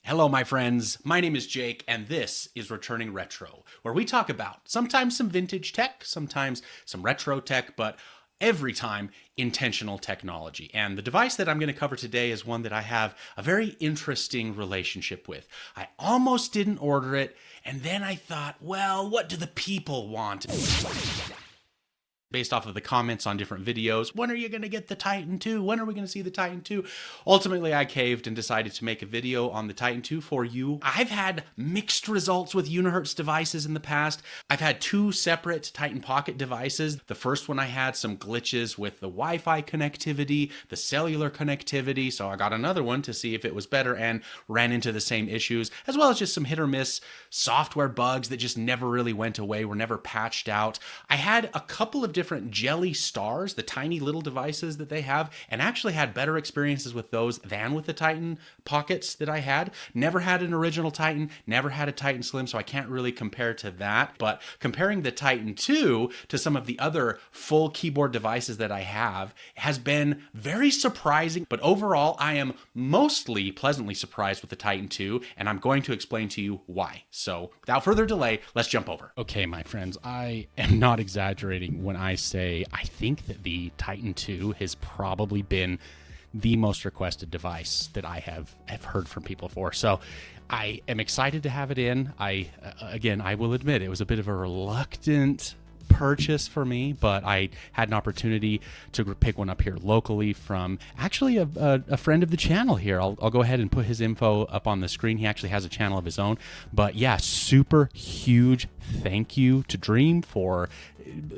Hello, my friends. My name is Jake, and this is Returning Retro, where we talk about sometimes some vintage tech, sometimes some retro tech, but every time intentional technology. And the device that I'm going to cover today is one that I have a very interesting relationship with. I almost didn't order it, and then I thought, well, what do the people want? Based off of the comments on different videos, when are you going to get the Titan 2? When are we going to see the Titan 2? Ultimately, I caved and decided to make a video on the Titan 2 for you. I've had mixed results with Unihertz devices in the past. I've had two separate Titan Pocket devices. The first one I had some glitches with the Wi-Fi connectivity, the cellular connectivity, so I got another one to see if it was better and ran into the same issues, as well as just some hit or miss software bugs that just never really went away, were never patched out. I had a couple of different Jelly Stars, the tiny little devices that they have, and actually had better experiences with those than with the Titan Pockets that I had. Never had an original Titan, never had a Titan Slim, so I can't really compare to that. But comparing the Titan 2 to some of the other full keyboard devices that I have has been very surprising. But overall, I am mostly pleasantly surprised with the Titan 2, and I'm going to explain to you why. So without further delay, let's jump over. Okay, my friends, I am not exaggerating when I say I think that the Titan 2 has probably been the most requested device that I have heard from people for. So I am excited to have it in. I will admit it was a bit of a reluctant purchase for me, but I had an opportunity to pick one up here locally from actually a friend of the channel here. I'll go ahead and put his info up on the screen. He actually has a channel of his own. But yeah, super huge thank you to Dream for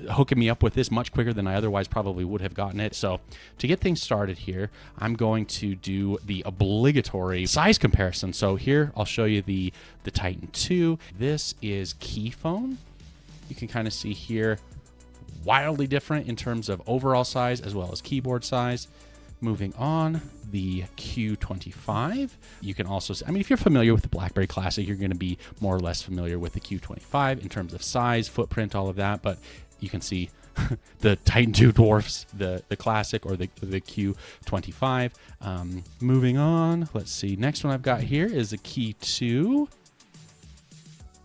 hooking me up with this much quicker than I otherwise probably would have gotten it. So to get things started here, I'm going to do the obligatory size comparison. So here I'll show you the Titan 2. This is Keyphone. You can kind of see here, wildly different in terms of overall size as well as keyboard size. Moving on, the Q25. You can also see, I mean, if you're familiar with the BlackBerry Classic, you're going to be more or less familiar with the Q25 in terms of size, footprint, all of that. But you can see the Titan 2 dwarfs the Classic or the Q25. Moving on, let's see. Next one I've got here is the Key 2.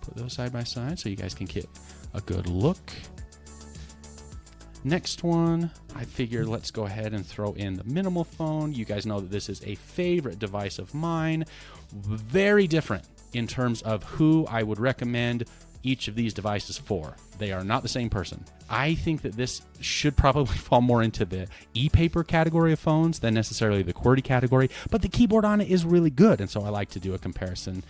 Put those side by side so you guys can get a good look. Next one, I figure let's go ahead and throw in the minimal phone. You guys know that this is a favorite device of mine. Very different in terms of who I would recommend each of these devices for. They are not the same person. I think that this should probably fall more into the e-paper category of phones than necessarily the QWERTY category, but the keyboard on it is really good, and so I like to do a comparison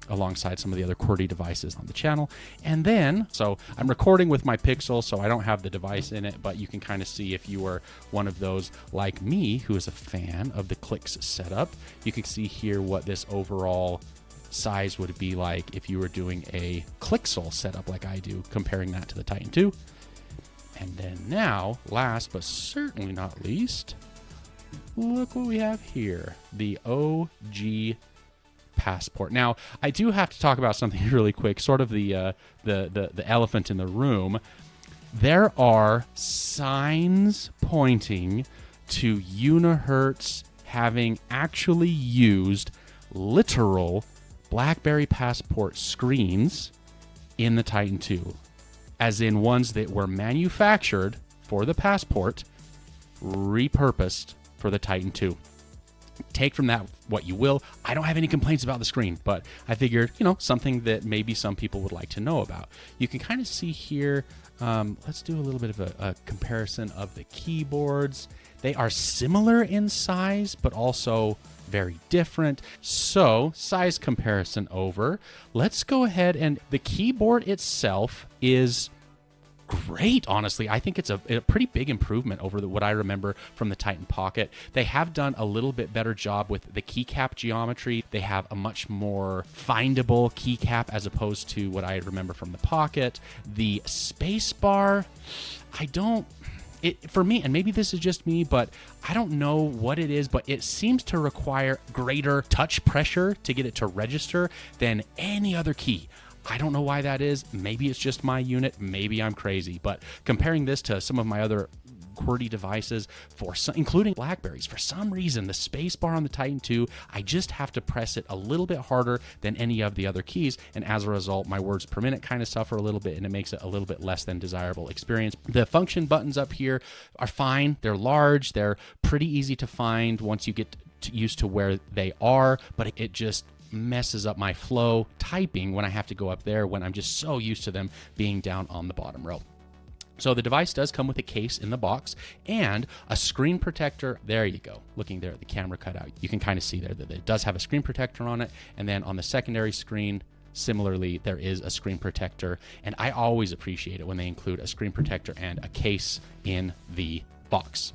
alongside some of the other QWERTY devices on the channel. And then, so I'm recording with my Pixel, so I don't have the device in it, but you can kind of see if you were one of those like me who is a fan of the Clicks setup, you can see here what this overall size would be like if you were doing a Clixel setup like I do, comparing that to the Titan 2. And then now, last but certainly not least, look what we have here, the OG Passport. Now, I do have to talk about something really quick, sort of the elephant in the room. There are signs pointing to Unihertz having actually used literal BlackBerry Passport screens in the Titan 2, as in ones that were manufactured for the Passport, repurposed for the Titan 2. Take from that what you will. I don't have any complaints about the screen, but I figured, something that maybe some people would like to know about. You can kind of see here, let's do a little bit of a comparison of the keyboards. They are similar in size, but also very different. So, size comparison over. Let's go ahead, and the keyboard itself is great, honestly. I think it's a pretty big improvement over what I remember from the Titan Pocket. They have done a little bit better job with the keycap geometry. They have a much more findable keycap as opposed to what I remember from the Pocket. The spacebar, for me, and maybe this is just me, but I don't know what it is, but it seems to require greater touch pressure to get it to register than any other key. I don't know why that is. Maybe it's just my unit. Maybe I'm crazy. But comparing this to some of my other QWERTY devices, including BlackBerries. For some reason, the spacebar on the Titan 2, I just have to press it a little bit harder than any of the other keys, and as a result, my words per minute kind of suffer a little bit, and it makes it a little bit less than desirable experience. The function buttons up here are fine. They're large. They're pretty easy to find once you get used to where they are, but it just messes up my flow typing when I have to go up there when I'm just so used to them being down on the bottom row. So the device does come with a case in the box and a screen protector. There you go. Looking there at the camera cutout, you can kind of see there that it does have a screen protector on it. And then on the secondary screen, similarly, there is a screen protector. And I always appreciate it when they include a screen protector and a case in the box.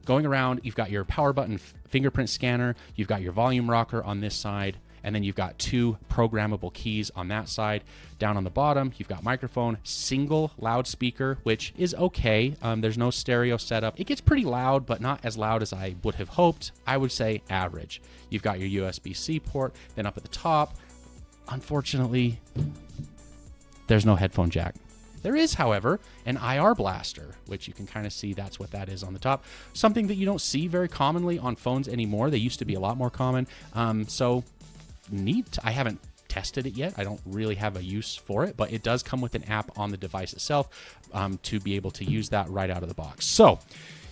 Going around, you've got your power button fingerprint scanner. You've got your volume rocker on this side. And then you've got 2 programmable keys on that side. Down on the bottom, you've got microphone, single loudspeaker, which is okay. There's no stereo setup. It gets pretty loud, but not as loud as I would have hoped. I would say average. You've got your USB-C port. Then up at the top, unfortunately, there's no headphone jack. There is, however, an IR blaster, which you can kind of see that's what that is on the top. Something that you don't see very commonly on phones anymore. They used to be a lot more common. So neat. I haven't tested it yet. I don't really have a use for it, but it does come with an app on the device itself to be able to use that right out of the box. So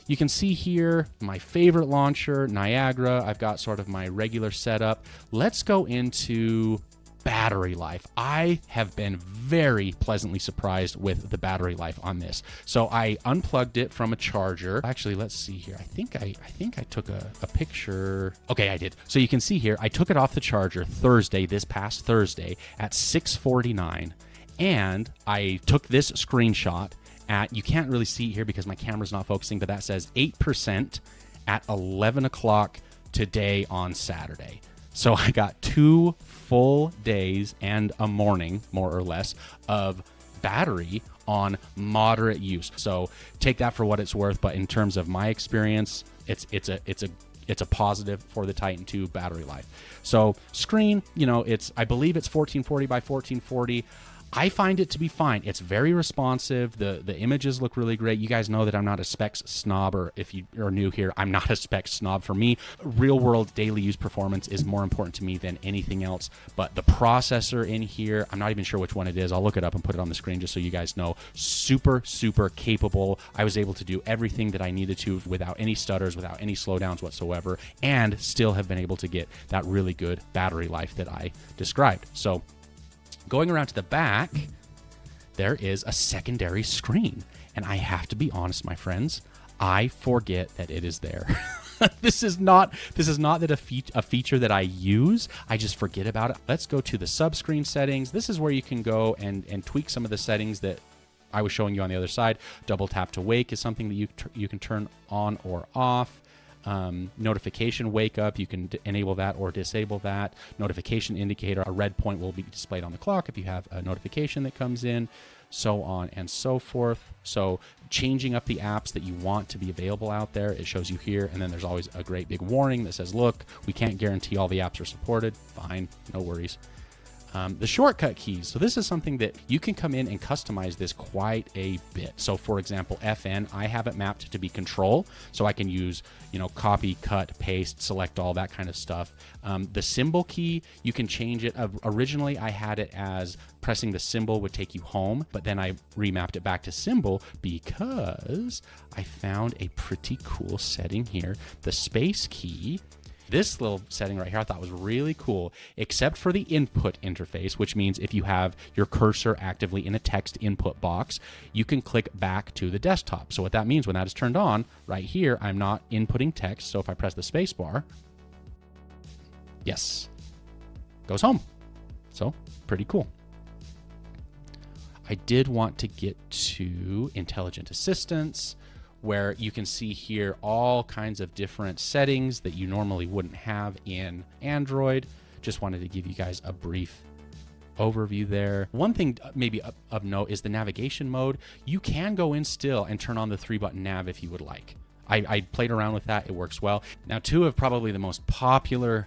you can see here my favorite launcher, Niagara. I've got sort of my regular setup. Let's go into battery life. I have been very pleasantly surprised with the battery life on this. So I unplugged it from a charger. Actually, let's see here. I think I took a picture. Okay, I did. So you can see here, I took it off the charger this past Thursday at 6:49, and I took this screenshot at, you can't really see it here because my camera's not focusing, but that says 8% at 11 o'clock today on Saturday. So I got 2 full days and a morning, more or less, of battery on moderate use. So take that for what it's worth. But in terms of my experience, it's a positive for the Titan 2 battery life. So screen, I believe it's 1440 by 1440. I find it to be fine. It's very responsive. The images look really great. You guys know that I'm not a specs snob, or if you are new here, I'm not a specs snob. For me, real world daily use performance is more important to me than anything else. But the processor in here, I'm not even sure which one it is. I'll look it up and put it on the screen just so you guys know. Super, super capable. I was able to do everything that I needed to without any stutters, without any slowdowns whatsoever, and still have been able to get that really good battery life that I described. So going around to the back, there is a secondary screen. And I have to be honest, my friends, I forget that it is there. This is not that a feature that I use. I just forget about it. Let's go to the subscreen settings. This is where you can go and tweak some of the settings that I was showing you on the other side. Double tap to wake is something that you can turn on or off. Notification wake up, you can enable that or disable that. Notification indicator, a red point will be displayed on the clock if you have a notification that comes in, so on and so forth. So changing up the apps that you want to be available out there, it shows you here, and then there's always a great big warning that says, look, we can't guarantee all the apps are supported. Fine, no worries. The shortcut keys. So this is something that you can come in and customize this quite a bit. So for example, FN, I have it mapped to be control. So I can use, copy, cut, paste, select all, that kind of stuff. The symbol key, you can change it. Originally, I had it as pressing the symbol would take you home, but then I remapped it back to symbol because I found a pretty cool setting here. The space key. This little setting right here I thought was really cool, except for the input interface, which means if you have your cursor actively in a text input box, you can click back to the desktop. So what that means when that is turned on, right here, I'm not inputting text. So if I press the space bar, yes, goes home. So pretty cool. I did want to get to intelligent assistance, where you can see here all kinds of different settings that you normally wouldn't have in Android. Just wanted to give you guys a brief overview there. One thing maybe of note is the navigation mode. You can go in still and turn on the 3-button nav if you would like. I played around with that. It works well. Now, 2 of probably the most popular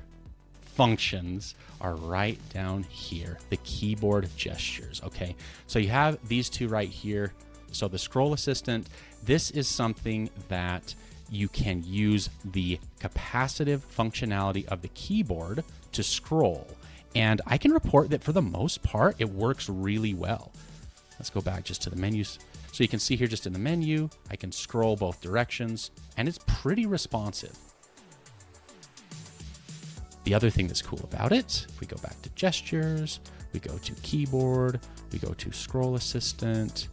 functions are right down here, the keyboard gestures. Okay, so you have these 2 right here. So the scroll assistant, this is something that you can use the capacitive functionality of the keyboard to scroll. And I can report that for the most part, it works really well. Let's go back just to the menus. So you can see here just in the menu, I can scroll both directions and it's pretty responsive. The other thing that's cool about it, if we go back to gestures, we go to keyboard, we go to scroll assistant,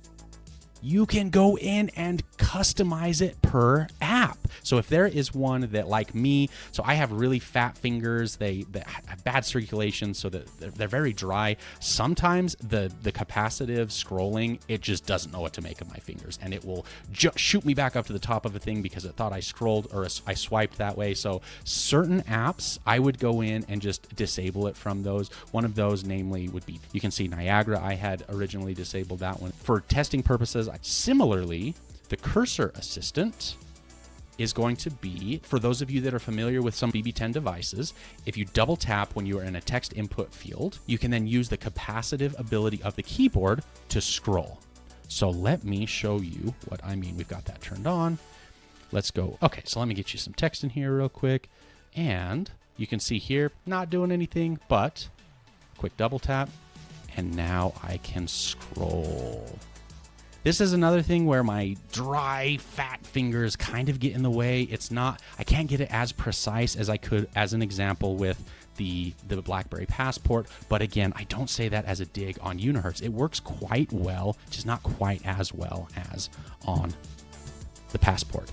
you can go in and customize it per app. So if there is one that, like me, so I have really fat fingers, they have bad circulation, so that they're very dry. Sometimes the capacitive scrolling, it just doesn't know what to make of my fingers, and it will shoot me back up to the top of a thing because it thought I scrolled or I swiped that way. So certain apps, I would go in and just disable it from those. One of those, namely, would be, you can see Niagara. I had originally disabled that one. For testing purposes, similarly, the cursor assistant is going to be, for those of you that are familiar with some BB10 devices, if you double tap when you are in a text input field, you can then use the capacitive ability of the keyboard to scroll. So let me show you what I mean. We've got that turned on. Let's go. Okay, so let me get you some text in here real quick. And you can see here, not doing anything, but quick double tap. And now I can scroll. This is another thing where my dry, fat fingers kind of get in the way. It's not, I can't get it as precise as I could, as an example, with the BlackBerry Passport. But again, I don't say that as a dig on Unihertz. It works quite well, just not quite as well as on the Passport.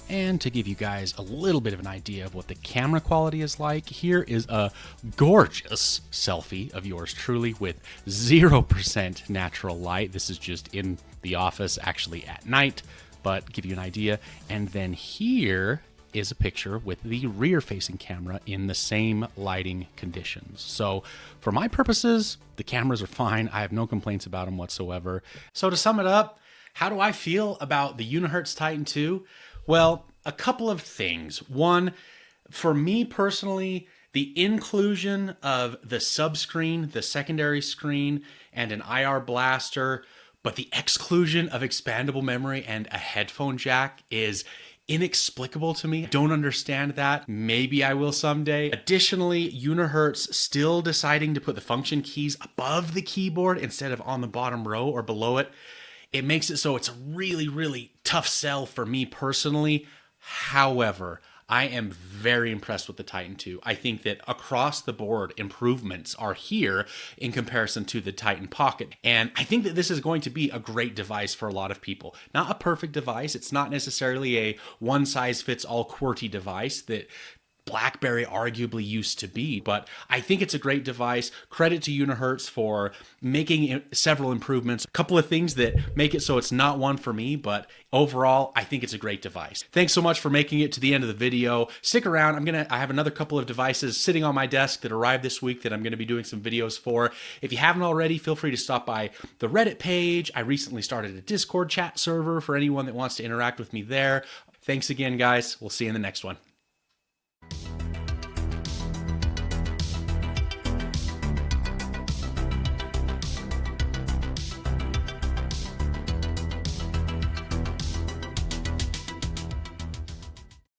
And to give you guys a little bit of an idea of what the camera quality is like, here is a gorgeous selfie of yours truly with 0% natural light. This is just in the office, actually at night, but give you an idea. And then here is a picture with the rear-facing camera in the same lighting conditions. So for my purposes, the cameras are fine. I have no complaints about them whatsoever. So to sum it up, how do I feel about the Unihertz Titan 2? Well, a couple of things. One, for me personally, the inclusion of the subscreen, the secondary screen, and an IR blaster, but the exclusion of expandable memory and a headphone jack is inexplicable to me. I don't understand that. Maybe I will someday. Additionally, Unihertz still deciding to put the function keys above the keyboard instead of on the bottom row or below it. It makes it so it's a really, really tough sell for me personally. However, I am very impressed with the Titan 2. I think that across the board improvements are here in comparison to the Titan Pocket. And I think that this is going to be a great device for a lot of people. Not a perfect device. It's not necessarily a one-size-fits-all QWERTY device that BlackBerry arguably used to be, but I think it's a great device. Credit to Unihertz for making several improvements. A couple of things that make it so it's not one for me, but overall, I think it's a great device. Thanks so much for making it to the end of the video. Stick around. I have another couple of devices sitting on my desk that arrived this week that I'm going to be doing some videos for. If you haven't already, feel free to stop by the Reddit page. I recently started a Discord chat server for anyone that wants to interact with me there. Thanks again, guys. We'll see you in the next one.